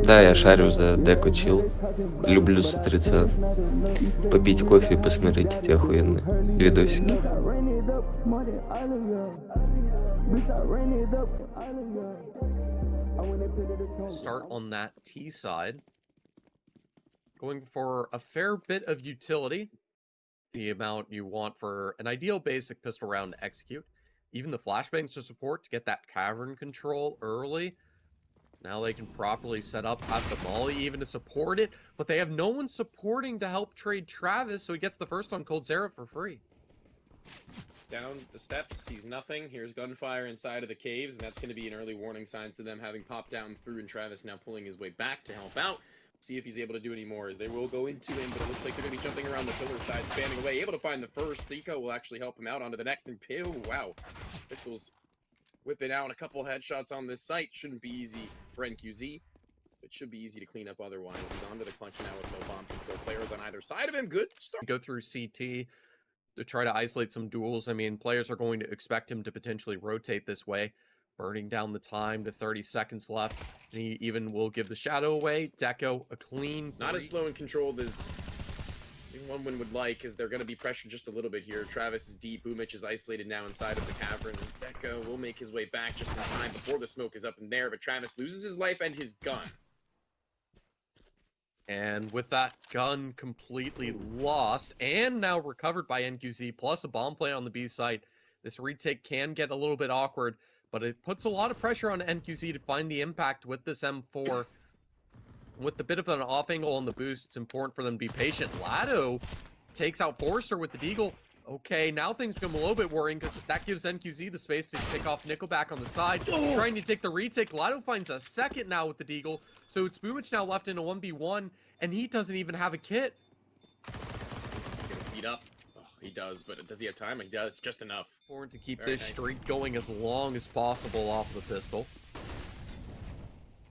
Да, я шарю за Деко чил. Люблю смотреться, попить кофе и посмотреть эти охуенные видосики. Start on that T side. Going for a fair bit of utility. The amount you want for an ideal basic pistol round to execute. Even the flashbangs to support to get that cavern control early. Now they can properly set up, have the molly even to support it, but they have no one supporting to help trade Travis, so he gets the first on Coldzera for free. Down the steps, sees nothing. Here's gunfire inside of the caves, and that's going to be an early warning signs to them having popped down through, and Travis now pulling his way back to help out. See if he's able to do any more, as they will go into him, but it looks like they're going to be jumping around the pillar side, spanning away. Able to find the first. Deco will actually help him out onto the next, and wow. Pistols whipping out a couple headshots on this site. Shouldn't be easy for NQZ. It should be easy to clean up otherwise. He's onto the clutch now with no bomb control players on either side of him. Good start. Go through CT to try to isolate some duels. I mean, players are going to expect him to potentially rotate this way, burning down the time to 30 seconds left. And he even will give the shadow away. Deco, a clean. Not as slow and controlled as one win would like, as they're going to be pressured just a little bit here. Travis is deep. Boomich is isolated now inside of the cavern. As Deco will make his way back just in time before the smoke is up in there, but Travis loses his life and his gun. And with that gun completely lost and now recovered by NQZ, plus a bomb plant on the B site, this retake can get a little bit awkward, but it puts a lot of pressure on NQZ to find the impact with this M4. With a bit of an off angle on the boost, it's important for them to be patient. Lado takes out Forrester with the deagle. Okay, now things become a little bit worrying because that gives NQZ the space to pick off Nickelback on the side. Oh. Trying to take the retake. Lado finds a second now with the deagle. So it's Boomich now left in a 1v1, and he doesn't even have a kit. He's going to speed up. Oh, he does, but does he have time? He does, just enough. Important to keep this streak going as long as possible off the pistol.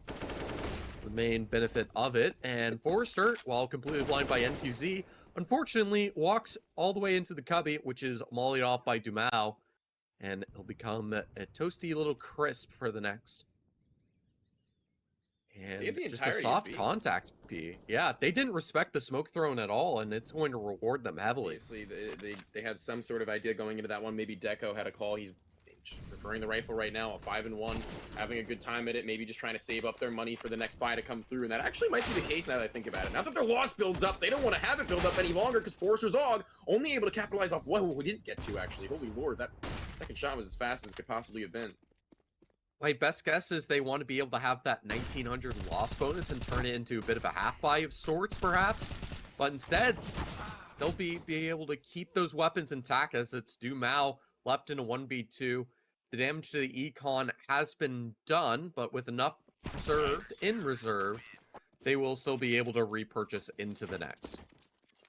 The main benefit of it. And Forrester, while completely blind by NQZ, unfortunately walks all the way into the cubby, which is mollied off by Dumao, and it'll become a toasty little crisp for the next. And just a soft contact P. Yeah, they didn't respect the smoke thrown at all, and it's going to reward them heavily. Obviously, they had some sort of idea going into that one. Maybe Deco had a call. He's just preferring the rifle right now, a 5-1, having a good time at it, maybe just trying to save up their money for the next buy to come through, and that actually might be the case now that I think about it. Now that their loss builds up, they don't want to have it build up any longer, because Forrester's Og only able to capitalize off what we didn't get to, actually. Holy lord, that second shot was as fast as it could possibly have been. My best guess is they want to be able to have that 1900 loss bonus and turn it into a bit of a half buy of sorts, perhaps, but instead, they'll be able to keep those weapons intact, as it's Dumao left in a 1v2. The damage to the econ has been done, but with enough reserved in reserve, they will still be able to repurchase into the next.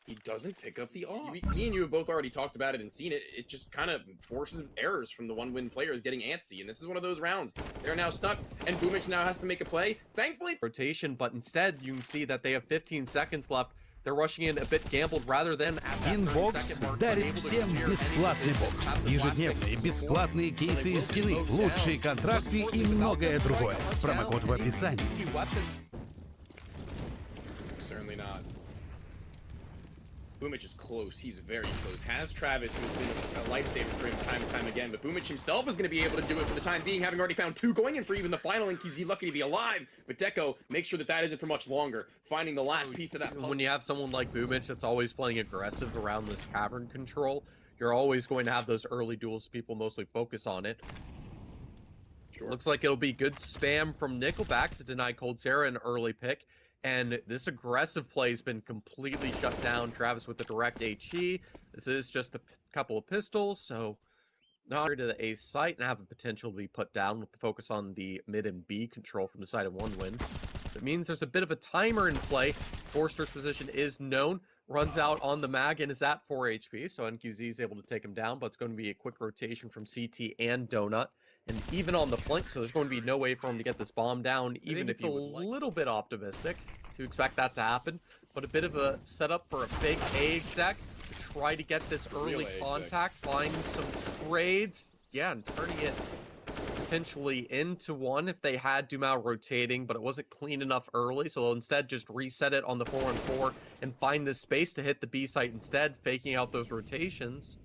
He doesn't pick up the off. Me and you have both already talked about it and seen it. It just kind of forces errors from the one-win players getting antsy, and this is one of those rounds. They're now stuck, and Boomich now has to make a play. Thankfully, rotation, but instead you can see that they have 15 seconds left. They're rushing in a bit gambled rather than at that 30-second mark. дарит всем бесплатный бокс. Ежедневные бесплатные кейсы и скины, лучшие контракты и многое другое. Промокод в описании. Certainly not. Boomich is close. He's very close. Has Travis, who's been a lifesaver for him time and time again, but Boomich himself is going to be able to do it for the time being, having already found two going in for even the final NQZ. Lucky to be alive, but Deco makes sure that that isn't for much longer, finding the last piece to that puzzle. When you have someone like Boomich that's always playing aggressive around this cavern control, you're always going to have those early duels. People mostly focus on it. Sure. Looks like it'll be good spam from Nickelback to deny Coldzera an early pick. And this aggressive play has been completely shut down. Travis with the direct HE. This is just a couple of pistols, so not to the A site and have a potential to be put down with the focus on the mid and B control from the side of one win. It means there's a bit of a timer in play. Forrester's position is known. Runs out on the mag and is at 4 HP, so NQZ is able to take him down, but it's going to be a quick rotation from CT and Donut. And even on the flank, so there's going to be no way for him to get this bomb down, even if it's a little bit optimistic to expect that to happen. But a bit of a setup for a fake A exec to try to get this early contact, find some trades. Yeah, and turning it potentially into one if they had Dumao rotating, but it wasn't clean enough early, so they'll instead just reset it on the 4-on-4 and find this space to hit the B site instead, faking out those rotations.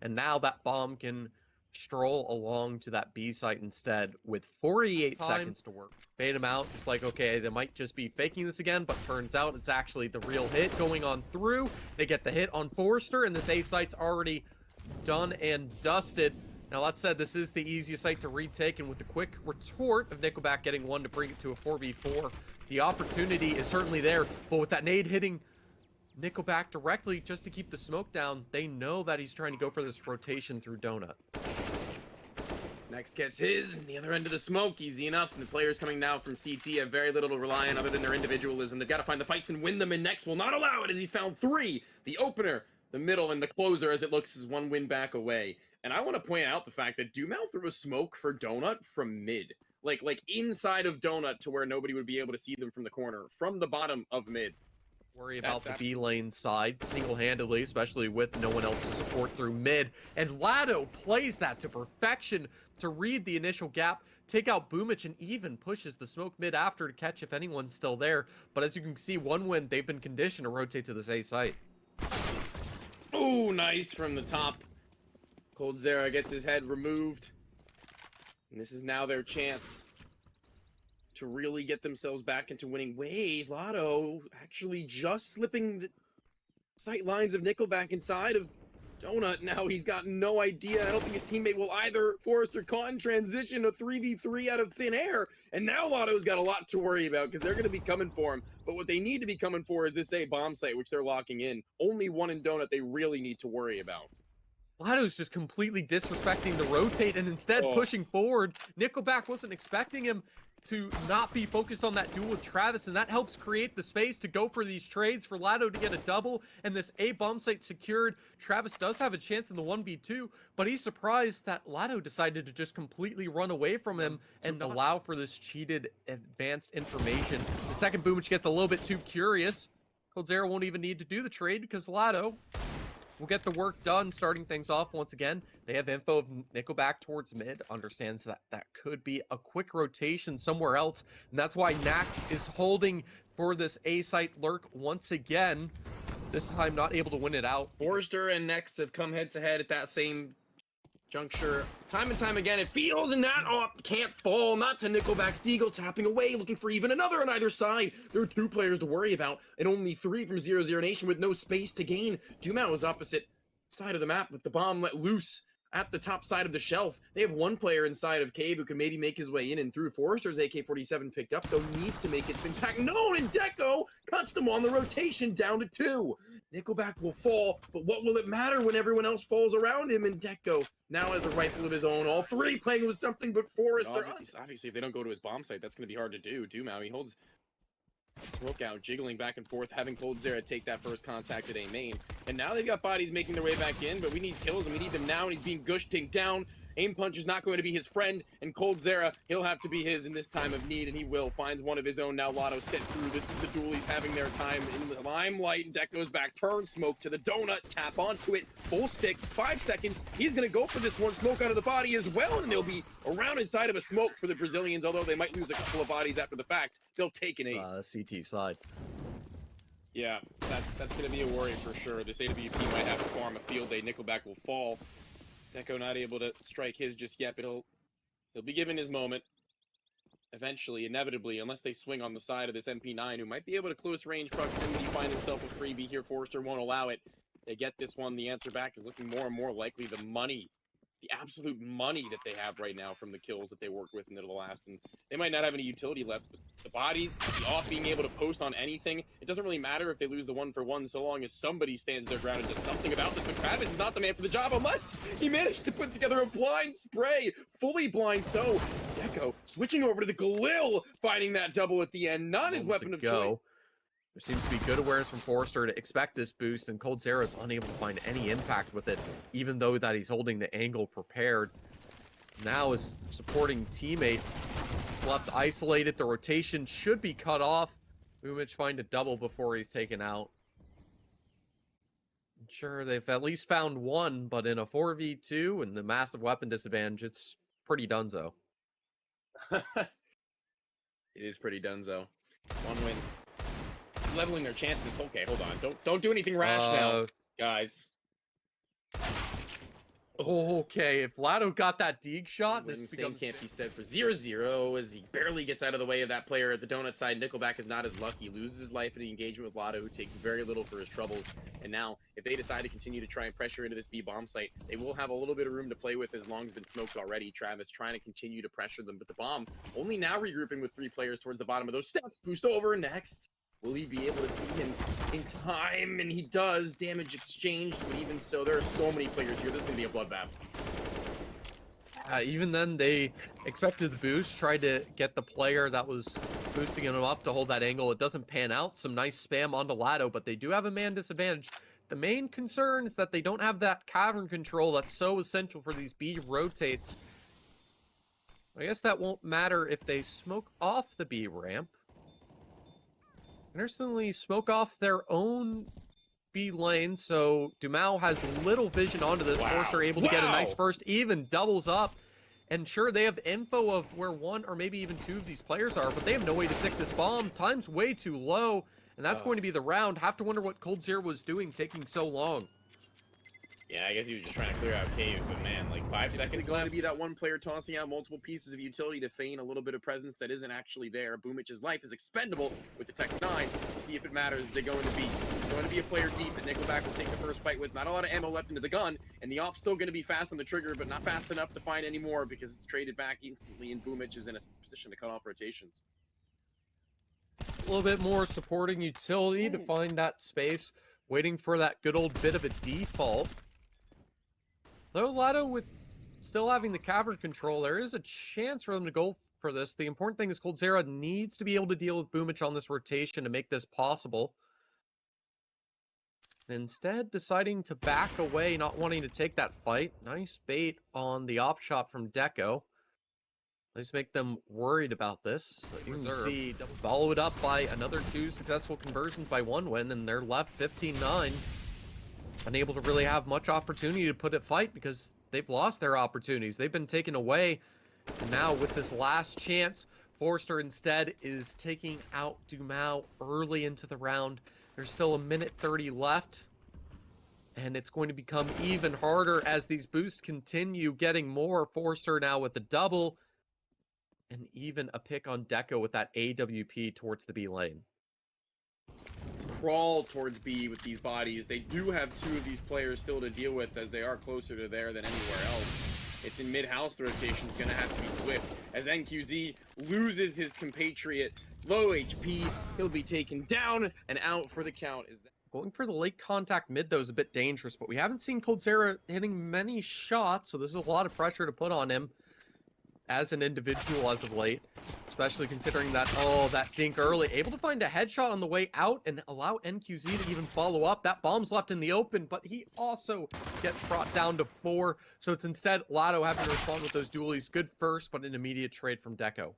And now that bomb can stroll along to that B site instead with 48 seconds to work. Bait him out, just like, okay, they might just be faking this again, but turns out it's actually the real hit going on through. They get the hit on Forrester, and this A site's already done and dusted. Now, that said, this is the easiest site to retake, and with the quick retort of Nickelback getting one to bring it to a 4v4, the opportunity is certainly there, but with that nade hitting Nickelback directly just to keep the smoke down, they know that he's trying to go for this rotation through Donut. Next gets his, and the other end of the smoke, easy enough. And the players coming now from CT have very little to rely on other than their individualism. They've got to find the fights and win them, and Next will not allow it as he's found 3. The opener, the middle, and the closer as it looks is 1 win back away. And I want to point out the fact that Dumao threw a smoke for Donut from mid. Like inside of Donut to where nobody would be able to see them from the corner, from the bottom of mid. Worry about the B lane side single-handedly, especially with no one else's support through mid. And Lado plays that to perfection to read the initial gap, take out Boomich, and even pushes the smoke mid after to catch if anyone's still there. But as you can see, 1 win, they've been conditioned to rotate to this A site. Oh, nice from the top. Coldzera gets his head removed. And this is now their chance to really get themselves back into winning ways. Lotto actually just slipping the sight lines of Nickelback inside of Donut. Now he's got no idea. I don't think his teammate will either. Forrester caught in transition, a 3v3 out of thin air. And now Lotto's got a lot to worry about because they're going to be coming for him. But what they need to be coming for is this A bomb site, which they're locking in. Only one in Donut they really need to worry about. Lado's just completely disrespecting the rotate and instead pushing forward. Nickelback wasn't expecting him to not be focused on that duel with Travis, and that helps create the space to go for these trades for Lado to get a double, and this A bomb site secured. Travis does have a chance in the 1v2, but he's surprised that Lado decided to just completely run away from him and allow for this cheated advanced information. The second Boomich gets a little bit too curious. Coldzera won't even need to do the trade because Lado will get the work done, starting things off once again. They have info of Nickelback towards mid, understands that that could be a quick rotation somewhere else, and that's why Nax is holding for this A site lurk once again. This time not able to win it out. Forrester and Next have come head to head at that same juncture time and time again. It feels, and that can't fall, not to Nickelback's Deagle, tapping away, looking for even another on either side. There are 2 players to worry about, and only 3 from 0-0 Nation with no space to gain. Dumao is opposite side of the map with the bomb let loose at the top side of the shelf. They have 1 player inside of Cave who can maybe make his way in and through. Forrester's AK-47 picked up, though needs to make its impact known, and Deko cuts them on the rotation down to 2. Nickelback will fall, but what will it matter when everyone else falls around him? And Deko now has a rifle of his own. All 3 playing with something but Forrester. Obviously, if they don't go to his bomb site, that's going to be hard to do. Dumao, he holds smoke out, jiggling back and forth, having Coldzera take that first contact at A main. And now they've got bodies making their way back in, but we need kills, and we need them now, and he's being gushed down. Aim Punch is not going to be his friend, and Coldzera, he'll have to be his in this time of need, and he will. Finds one of his own. Now Lotto set through. This is the duel. He's having their time in the limelight, and Deck goes back. Turn smoke to the donut. Tap onto it. Full stick. 5 seconds. He's going to go for this one. Smoke out of the body as well, and they'll be around inside of a smoke for the Brazilians, although they might lose a couple of bodies after the fact. They'll take an 8. CT side. Yeah, that's going to be a worry for sure. This AWP might have to farm a field day. Nickelback will fall. Deko not able to strike his just yet, but he'll be given his moment. Eventually, inevitably, unless they swing on the side of this MP9, who might be able to close range proximity, find himself a freebie here. Forrester won't allow it. They get this one. The answer back is looking more and more likely. The money, the absolute money that they have right now from the kills that they worked with in the last, and they might not have any utility left, but the bodies, the off being able to post on anything, it doesn't really matter if they lose the 1-for-1 so long as somebody stands their ground and does something about this. But Travis is not the man for the job unless he managed to put together a blind spray, fully blind. So Deko switching over to the Galil, finding that double at the end, not his weapon of choice. There seems to be good awareness from Forrester to expect this boost, and Coldzera is unable to find any impact with it, even though that he's holding the angle prepared. Now his supporting teammate is left isolated. The rotation should be cut off. Boomich find a double before he's taken out. Sure, they've at least found one, but in a 4v2 and the massive weapon disadvantage, it's pretty donezo. It is pretty donezo. One win. Leveling their chances. Okay, hold on. Don't do anything rash now, guys. Okay, if Lado got that Deeg shot, this Same becomes... can't be said for 0-0 as he barely gets out of the way of that player at the donut side. Nickelback is not as lucky. Loses his life in the engagement with Lado, who takes very little for his troubles. And now, if they decide to continue to try and pressure into this B bomb site, they will have a little bit of room to play with as long as it's been smoked already. Travis trying to continue to pressure them, but the bomb only now regrouping with 3 players towards the bottom of those steps. Boost over next. Will he be able to see him in time? And he does. Damage exchanged, but even so, there are so many players here. This is going to be a bloodbath. Even then, they expected the boost, tried to get the player that was boosting him up to hold that angle. It doesn't pan out. Some nice spam onto Lado, but they do have a man disadvantage. The main concern is that they don't have that cavern control that's so essential for these B rotates. I guess that won't matter if they smoke off the B ramp. Interestingly, smoke off their own B lane, so Dumao has little vision onto this. Wow. Forster able to get a nice first, even doubles up. And sure, they have info of where 1 or maybe even 2 of these players are, but they have no way to stick this bomb. Time's way too low, and that's going to be the round. Have to wonder what Coldzera was doing, taking so long. Yeah, I guess he was just trying to clear out cave, but man, like 5 seconds going to be that one player tossing out multiple pieces of utility to feign a little bit of presence that isn't actually there. Boomich's life is expendable with the Tech 9. We'll see if it matters. They're going to be a player deep that Nickelback will take the first fight with. Not a lot of ammo left into the gun, and the op's still going to be fast on the trigger, but not fast enough to find any more because it's traded back instantly, and Boomich is in a position to cut off rotations. A little bit more supporting utility to find that space, waiting for that good old bit of a default. Though Lado with still having the cavern control, there is a chance for them to go for this. The important thing is Coldzera needs to be able to deal with Boomich on this rotation to make this possible. Instead, deciding to back away, not wanting to take that fight. Nice bait on the op shot from Deko. Let's make them worried about this. But you can see, follow it up by another 2 successful conversions by 1 win, and they're left 15-9. Unable to really have much opportunity to put it fight because they've lost their opportunities. They've been taken away. And now with this last chance, Forster instead is taking out Dumao early into the round. There's still a minute 30 left. And it's going to become even harder as these boosts continue getting more. Forster now with the double. And even a pick on Deko with that AWP towards the B lane. Crawl towards B with these bodies. They do have 2 of these players still to deal with as they are closer to there than anywhere else. It's in mid-house. The rotation is going to have to be swift as NQZ loses his compatriot. Low HP. He'll be taken down and out for the count. Going for the late contact mid, though, is a bit dangerous, but we haven't seen Coldzera hitting many shots, so this is a lot of pressure to put on him as an individual as of late, especially considering that, that dink early. Able to find a headshot on the way out and allow NQZ to even follow up. That bomb's left in the open, but he also gets brought down to 4. So it's instead Lado having to respond with those dualies. Good first, but an immediate trade from Deko.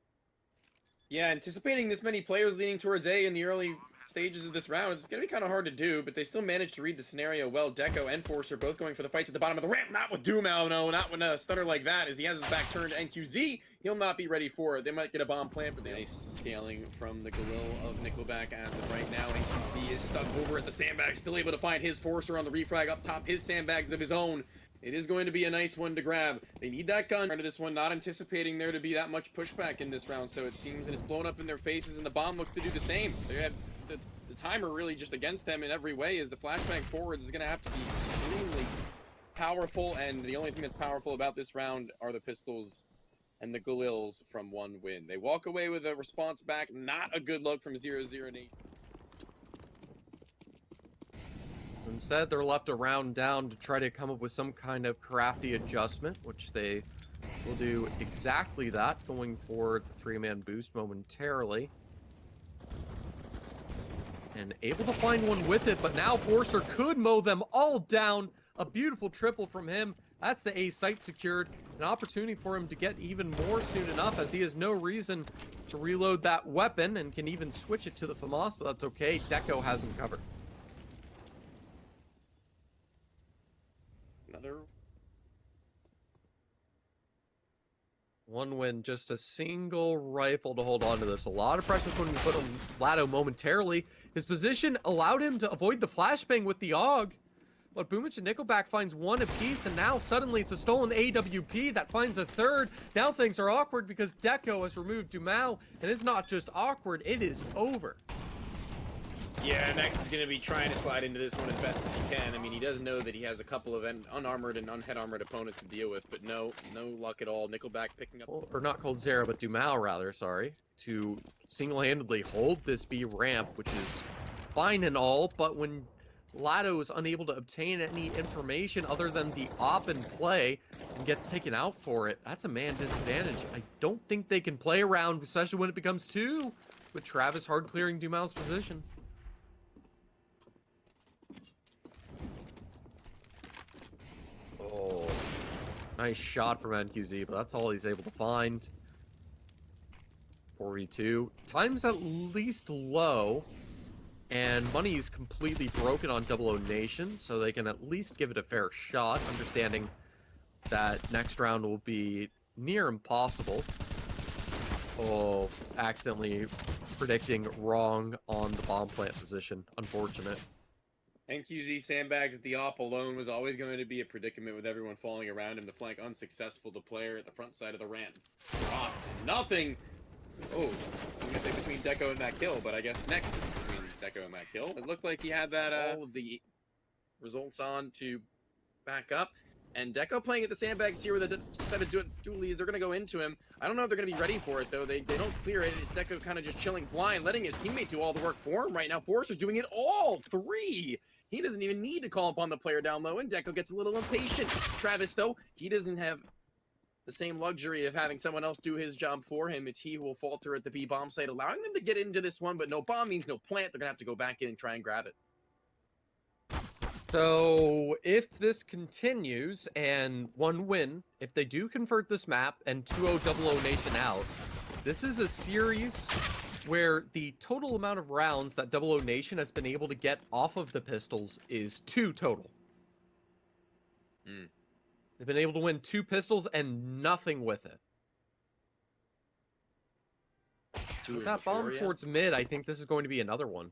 Yeah, anticipating this many players leaning towards A in the early stages of this round, it's going to be kind of hard to do, but they still managed to read the scenario well. Deko and Forster both going for the fights at the bottom of the ramp. Not with Dumao, no, not with a stunner like that, as he has his back turned to NQZ. He'll not be ready for it. They might get a bomb plant, but nice scaling from the Galil of Nickelback as of right now. NQZ is stuck over at the sandbag, still able to find his Forster on the refrag up top, his sandbags of his own. It is going to be a nice one to grab. They need that gun into this one, not anticipating there to be that much pushback in this round, so it seems, and it's blown up in their faces, and the bomb looks to do the same. They have the timer really just against them in every way, as the flashbang forwards is going to have to be extremely powerful, and the only thing that's powerful about this round are the pistols and the Galils from 1 win. They walk away with a response back, not a good look from 0-0-8. Instead, they're left a round down to try to come up with some kind of crafty adjustment, which they will do exactly that, going for the 3-man boost momentarily. And able to find one with it, but now Forster could mow them all down. A beautiful triple from him. That's the A site secured. An opportunity for him to get even more soon enough, as he has no reason to reload that weapon and can even switch it to the FAMAS, but that's okay. Deko has him covered. One win, just a single rifle to hold on to this. A lot of pressure put on Lado momentarily. His position allowed him to avoid the flashbang with the AUG. But Boomich and Nickelback finds one apiece, and now suddenly it's a stolen AWP that finds a third. Now things are awkward because Deko has removed Dumao, and it's not just awkward, it is over. Yeah, Nex is going to be trying to slide into this one as best as he can. I mean, he does know that he has a couple of unarmored and unhead-armored opponents to deal with, but no luck at all. Nickelback picking up... Or not Coldzera, but Dumao, rather, sorry, to single-handedly hold this B ramp, which is fine and all, but when Lado is unable to obtain any information other than the op and play and gets taken out for it, that's a man disadvantage. I don't think they can play around, especially when it becomes two, with Travis hard clearing Dumao's position. Oh, nice shot from NQZ, but that's all he's able to find. 42. Time's at least low. And money's completely broken on 00 Nation, so they can at least give it a fair shot, understanding that next round will be near impossible. Oh, accidentally predicting wrong on the bomb plant position. Unfortunate. NQZ sandbagged at the op alone was always going to be a predicament with everyone falling around him. The flank unsuccessful. The player at the front side of the ramp dropped. Nothing. Oh, I was going to say between Deko and that kill, but I guess next is between Deko and that kill. It looked like he had that all of the results on to back up. And Deko playing at the sandbags here with a set of dualies. They're going to go into him. I don't know if they're going to be ready for it, though. They don't clear it. It's Deko kind of just chilling blind, letting his teammate do all the work for him right now. Forrester's doing it all three. He doesn't even need to call upon the player down low, and Deko gets a little impatient. Travis, though, he doesn't have the same luxury of having someone else do his job for him. It's he who will falter at the B bomb site, allowing them to get into this one, but no bomb means no plant. They're going to have to go back in and try and grab it. So if this continues and one win, if they do convert this map and 2-0 00 Nation out, this is a series where the total amount of rounds that 00 Nation has been able to get off of the pistols is 2 total. They've been able to win 2 pistols and nothing with it. With that bomb towards mid, I think this is going to be another one.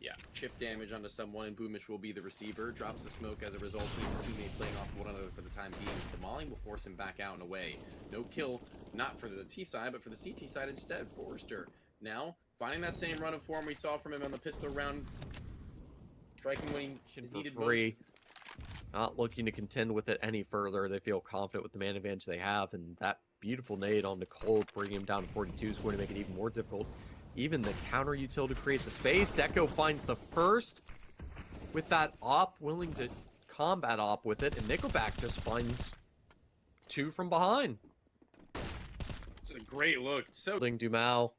Yeah, chip damage onto someone, and Boomich will be the receiver. Drops the smoke as a result of his teammate playing off one another for the time being. The mauling will force him back out and away. No kill, not for the T side, but for the CT side instead. Forrester now finding that same run of form we saw from him on the pistol round. Striking when he needed free. Not looking to contend with it any further. They feel confident with the man advantage they have, and that beautiful nade on Nicole, bringing him down to 42, is going to make it even more difficult. Even the counter util to create the space. Deko finds the first with that op, willing to combat op with it, and Nickelback just finds 2 from behind. It's a great look. It's so Dumao.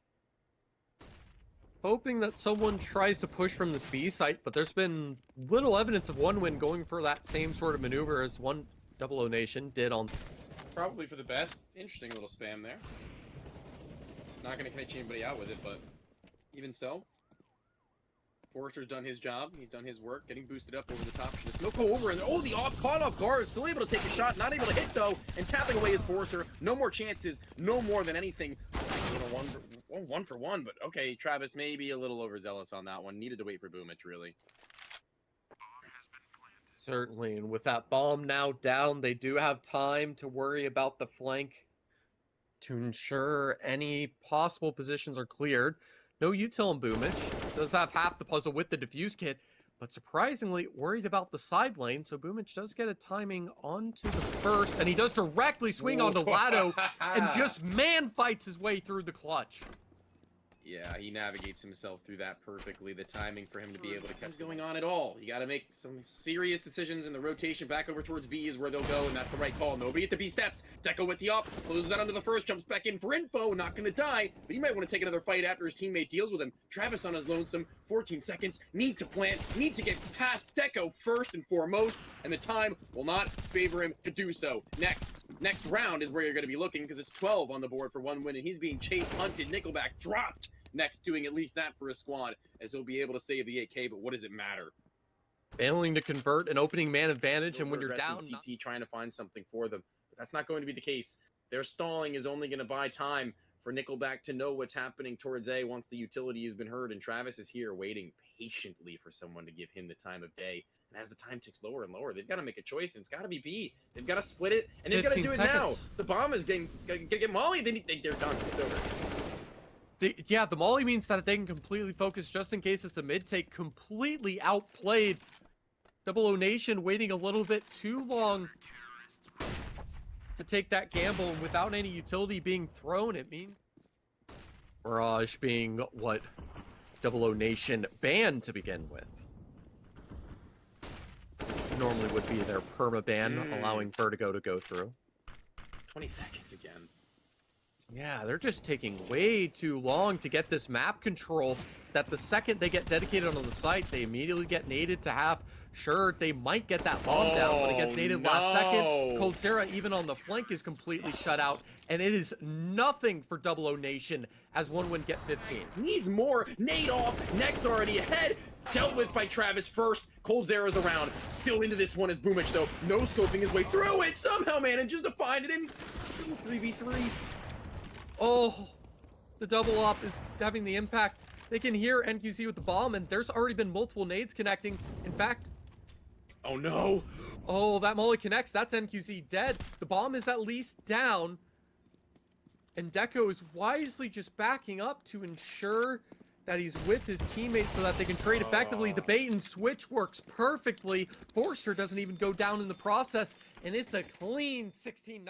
Hoping that someone tries to push from this B site, but there's been little evidence of one win going for that same sort of maneuver as 00 Nation did on. probably for the best. Interesting little spam there. Not going to catch anybody out with it, but even so, Forrester's done his job. He's done his work, getting boosted up over the top. Should smoke go over, and oh, the op caught off guard. Still able to take a shot, not able to hit though, and tapping away his Forrester. No more chances, no more than anything. One for one, but okay, Travis maybe a little overzealous on that one. Needed to wait for Boomich, really. Certainly, and with that bomb now down, they do have time to worry about the flank to ensure any possible positions are cleared. No util on Boomich. Does have half the puzzle with the defuse kit, but surprisingly worried about the side lane, so Boomich does get a timing onto the first, and he does directly swing onto Lado and just man fights his way through the clutch. Yeah, he navigates himself through that perfectly. The timing for him to be able to catch going on at all. You got to make some serious decisions, and the rotation back over towards B is where they'll go, and that's the right call. Nobody at the B steps. Deko with the up, closes out under the first, jumps back in for info. Not going to die, but he might want to take another fight after his teammate deals with him. Travis on his lonesome, 14 seconds. Need to plant, need to get past Deko first and foremost, and the time will not favor him to do so. Next round is where you're going to be looking, because it's 12 on the board for one win, and he's being chased, hunted. Nickelback dropped. Next, doing at least that for his squad, as he'll be able to save the 8K, but what does it matter? Failing to convert an opening man advantage, and when you're down... CT trying to find something for them, but that's not going to be the case. Their stalling is only going to buy time for Nickelback to know what's happening towards A once the utility has been heard, and Travis is here waiting patiently for someone to give him the time of day. And as the time ticks lower and lower, they've got to make a choice, and it's got to be B. They've got to split it, and they've got to do it now. The bomb is gonna get Molly. They're done. It's over. Yeah, the Molly means that they can completely focus just in case it's a mid take. Completely outplayed. Double O Nation waiting a little bit too long to take that gamble, and without any utility being thrown, it means Mirage being what Double O Nation banned to begin with. Normally would be their perma ban, allowing Vertigo to go through. 20 seconds again. Yeah, they're just taking way too long to get this map control, that the second they get dedicated on the site, they immediately get naded to half. Sure, they might get that bomb down, but it gets naded last second. Coldzera, even on the flank, is completely shut out, and it is nothing for Double O Nation as one win get 15. Needs more. Nade off. Next already ahead. Dealt with by Travis first. Coldzera's around. Still into this one is Boomich, though. No scoping his way through it. Somehow manages to find it in 3v3. Oh, the double op is having the impact. They can hear NQC with the bomb, and there's already been multiple nades connecting. In fact, oh no. Oh, that Molly connects. That's NQC dead. The bomb is at least down. And Deko is wisely just backing up to ensure that he's with his teammates so that they can trade effectively. The bait and switch works perfectly. Forster doesn't even go down in the process, and it's a clean 16-9.